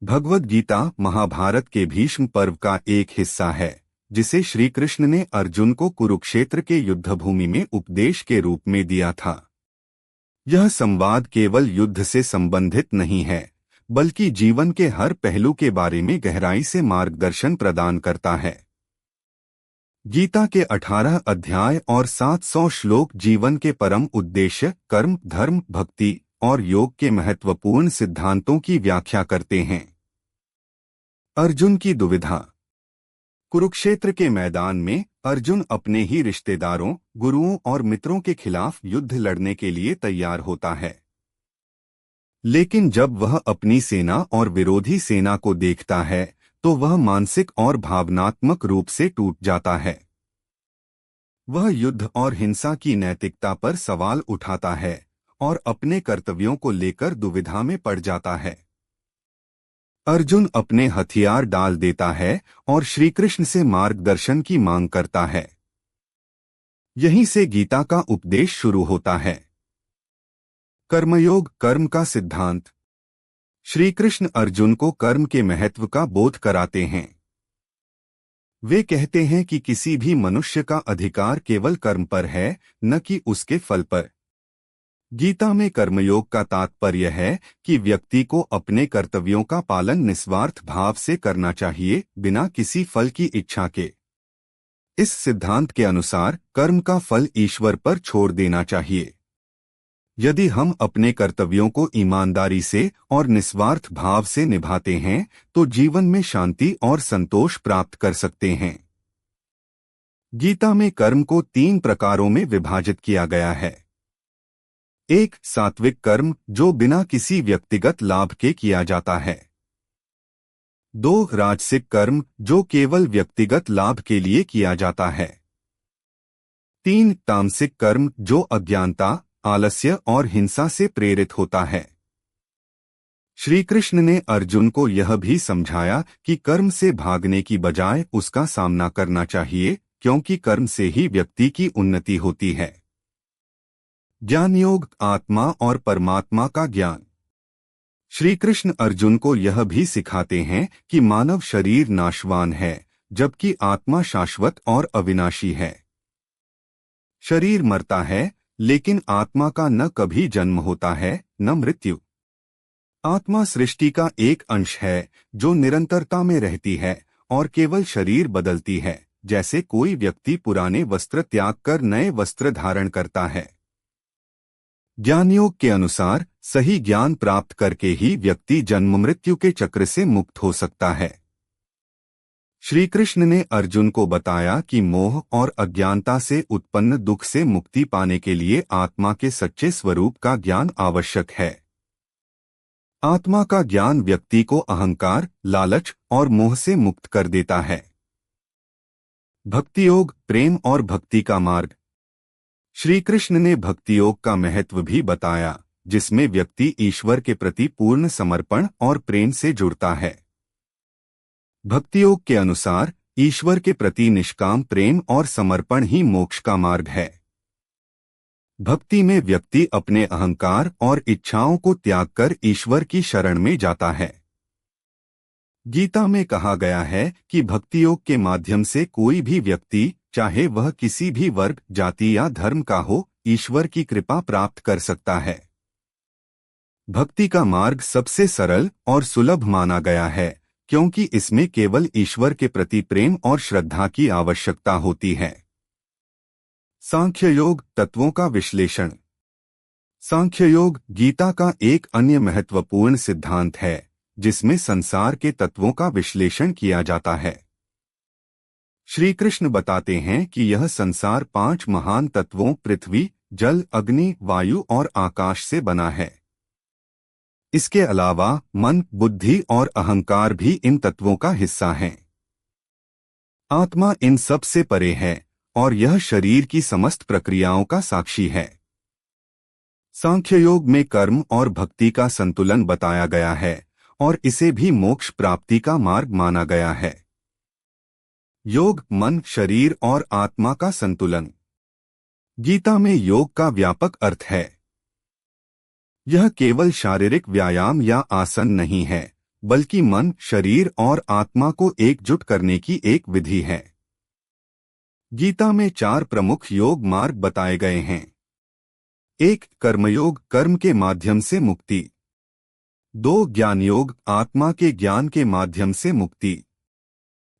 भगवद गीता महाभारत के भीष्म पर्व का एक हिस्सा है, जिसे श्री कृष्ण ने अर्जुन को कुरुक्षेत्र के युद्धभूमि में उपदेश के रूप में दिया था। यह संवाद केवल युद्ध से संबंधित नहीं है, बल्कि जीवन के हर पहलू के बारे में गहराई से मार्गदर्शन प्रदान करता है। गीता के 18 अध्याय और 700 श्लोक जीवन के परम उद्देश्य, कर्म, धर्म, भक्ति और योग के महत्वपूर्ण सिद्धांतों की व्याख्या करते हैं। अर्जुन की दुविधा। कुरुक्षेत्र के मैदान में अर्जुन अपने ही रिश्तेदारों, गुरुओं और मित्रों के खिलाफ युद्ध लड़ने के लिए तैयार होता है। लेकिन जब वह अपनी सेना और विरोधी सेना को देखता है, तो वह मानसिक और भावनात्मक रूप से टूट जाता है। वह युद्ध और हिंसा की नैतिकता पर सवाल उठाता है और अपने कर्तव्यों को लेकर दुविधा में पड़ जाता है। अर्जुन अपने हथियार डाल देता है और श्रीकृष्ण से मार्गदर्शन की मांग करता है। यहीं से गीता का उपदेश शुरू होता है। कर्मयोग, कर्म का सिद्धांत। श्रीकृष्ण अर्जुन को कर्म के महत्व का बोध कराते हैं। वे कहते हैं कि किसी भी मनुष्य का अधिकार केवल कर्म पर है, न कि उसके फल पर। गीता में कर्मयोग का तात्पर्य है कि व्यक्ति को अपने कर्तव्यों का पालन निस्वार्थ भाव से करना चाहिए, बिना किसी फल की इच्छा के। इस सिद्धांत के अनुसार कर्म का फल ईश्वर पर छोड़ देना चाहिए। यदि हम अपने कर्तव्यों को ईमानदारी से और निस्वार्थ भाव से निभाते हैं, तो जीवन में शांति और संतोष प्राप्त कर सकते हैं। गीता में कर्म को 3 प्रकारों में विभाजित किया गया है। 1. सात्विक कर्म, जो बिना किसी व्यक्तिगत लाभ के किया जाता है। 2. राजसिक कर्म, जो केवल व्यक्तिगत लाभ के लिए किया जाता है। 3. तामसिक कर्म, जो अज्ञानता, आलस्य और हिंसा से प्रेरित होता है। श्री कृष्ण ने अर्जुन को यह भी समझाया कि कर्म से भागने की बजाय उसका सामना करना चाहिए, क्योंकि कर्म से ही व्यक्ति की उन्नति होती है। ज्ञान योग, आत्मा और परमात्मा का ज्ञान। श्री कृष्ण अर्जुन को यह भी सिखाते हैं कि मानव शरीर नाशवान है, जबकि आत्मा शाश्वत और अविनाशी है। शरीर मरता है, लेकिन आत्मा का न कभी जन्म होता है, न मृत्यु। आत्मा सृष्टि का एक अंश है, जो निरंतरता में रहती है और केवल शरीर बदलती है, जैसे कोई व्यक्ति पुराने वस्त्र त्याग कर नए वस्त्र धारण करता है। ज्ञान योग के अनुसार सही ज्ञान प्राप्त करके ही व्यक्ति जन्म मृत्यु के चक्र से मुक्त हो सकता है। श्री कृष्ण ने अर्जुन को बताया कि मोह और अज्ञानता से उत्पन्न दुख से मुक्ति पाने के लिए आत्मा के सच्चे स्वरूप का ज्ञान आवश्यक है। आत्मा का ज्ञान व्यक्ति को अहंकार, लालच और मोह से मुक्त कर देता है। भक्ति योग, प्रेम और भक्ति का मार्ग। श्री कृष्ण ने भक्ति योग का महत्व भी बताया, जिसमें व्यक्ति ईश्वर के प्रति पूर्ण समर्पण और प्रेम से जुड़ता है। भक्ति योग के अनुसार ईश्वर के प्रति निष्काम प्रेम और समर्पण ही मोक्ष का मार्ग है। भक्ति में व्यक्ति अपने अहंकार और इच्छाओं को त्याग कर ईश्वर की शरण में जाता है। गीता में कहा गया है कि भक्ति योग के माध्यम से कोई भी व्यक्ति, चाहे वह किसी भी वर्ग, जाति या धर्म का हो, ईश्वर की कृपा प्राप्त कर सकता है। भक्ति का मार्ग सबसे सरल और सुलभ माना गया है, क्योंकि इसमें केवल ईश्वर के प्रति प्रेम और श्रद्धा की आवश्यकता होती है। सांख्य योग, तत्वों का विश्लेषण। सांख्य योग गीता का एक अन्य महत्वपूर्ण सिद्धांत है, जिसमें संसार के तत्वों का विश्लेषण किया जाता है। श्री कृष्ण बताते हैं कि यह संसार 5 महान तत्वों पृथ्वी, जल, अग्नि, वायु और आकाश से बना है। इसके अलावा मन, बुद्धि और अहंकार भी इन तत्वों का हिस्सा हैं। आत्मा इन सब से परे है और यह शरीर की समस्त प्रक्रियाओं का साक्षी है। सांख्य योग में कर्म और भक्ति का संतुलन बताया गया है और इसे भी मोक्ष प्राप्ति का मार्ग माना गया है। योग, मन, शरीर और आत्मा का संतुलन। गीता में योग का व्यापक अर्थ है। यह केवल शारीरिक व्यायाम या आसन नहीं है, बल्कि मन, शरीर और आत्मा को एकजुट करने की एक विधि है। गीता में 4 प्रमुख योग मार्ग बताए गए हैं। 1. कर्मयोग, कर्म के माध्यम से मुक्ति। 2. ज्ञान योग, आत्मा के ज्ञान के माध्यम से मुक्ति।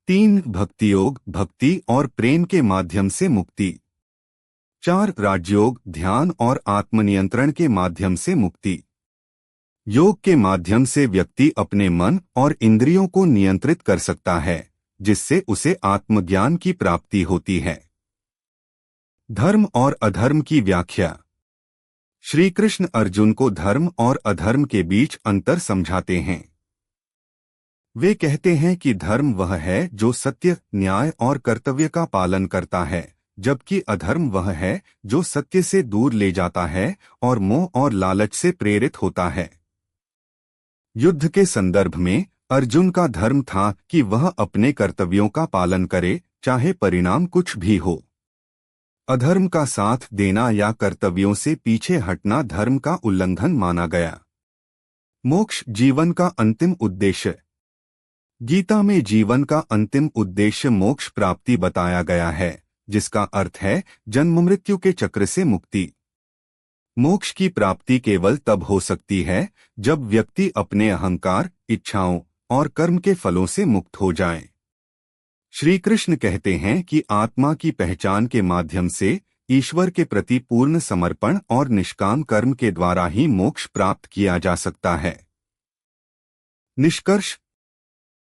3. भक्ति योग, भक्ति और प्रेम के माध्यम से मुक्ति। 4. राजयोग, ध्यान और आत्मनियंत्रण के माध्यम से मुक्ति। योग के माध्यम से व्यक्ति अपने मन और इंद्रियों को नियंत्रित कर सकता है, जिससे उसे आत्मज्ञान की प्राप्ति होती है। धर्म और अधर्म की व्याख्या। श्री कृष्ण अर्जुन को धर्म और अधर्म के बीच अंतर समझाते हैं। वे कहते हैं कि धर्म वह है जो सत्य, न्याय और कर्तव्य का पालन करता है, जबकि अधर्म वह है जो सत्य से दूर ले जाता है और मोह और लालच से प्रेरित होता है। युद्ध के संदर्भ में अर्जुन का धर्म था कि वह अपने कर्तव्यों का पालन करे, चाहे परिणाम कुछ भी हो। अधर्म का साथ देना या कर्तव्यों से पीछे हटना धर्म का उल्लंघन माना गया। मोक्ष, जीवन का अंतिम उद्देश्य। गीता में जीवन का अंतिम उद्देश्य मोक्ष प्राप्ति बताया गया है, जिसका अर्थ है जन्म मृत्यु के चक्र से मुक्ति। मोक्ष की प्राप्ति केवल तब हो सकती है जब व्यक्ति अपने अहंकार, इच्छाओं और कर्म के फलों से मुक्त हो जाए। श्री कृष्ण कहते हैं कि आत्मा की पहचान के माध्यम से ईश्वर के प्रति पूर्ण समर्पण और निष्काम कर्म के द्वारा ही मोक्ष प्राप्त किया जा सकता है। निष्कर्ष।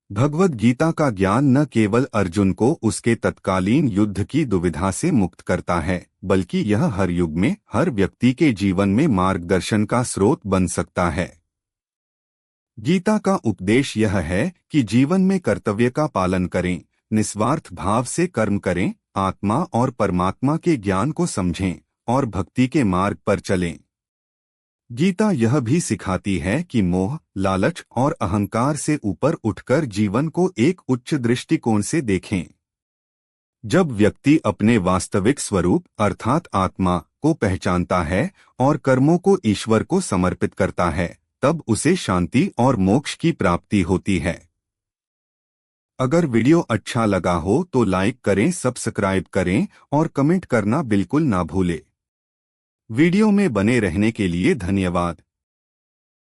भगवद गीता का ज्ञान न केवल अर्जुन को उसके तत्कालीन युद्ध की दुविधा से मुक्त करता है, बल्कि यह हर युग में हर व्यक्ति के जीवन में मार्गदर्शन का स्रोत बन सकता है। गीता का उपदेश यह है कि जीवन में कर्तव्य का पालन करें, निस्वार्थ भाव से कर्म करें, आत्मा और परमात्मा के ज्ञान को समझें और भक्ति के मार्ग पर चलें। गीता यह भी सिखाती है कि मोह, लालच और अहंकार से ऊपर उठकर जीवन को एक उच्च दृष्टिकोण से देखें। जब व्यक्ति अपने वास्तविक स्वरूप अर्थात आत्मा को पहचानता है और कर्मों को ईश्वर को समर्पित करता है, तब उसे शांति और मोक्ष की प्राप्ति होती है। अगर वीडियो अच्छा लगा हो तो लाइक करें, सब्सक्राइब करें और कमेंट करना बिल्कुल ना भूलें। वीडियो में बने रहने के लिए धन्यवाद।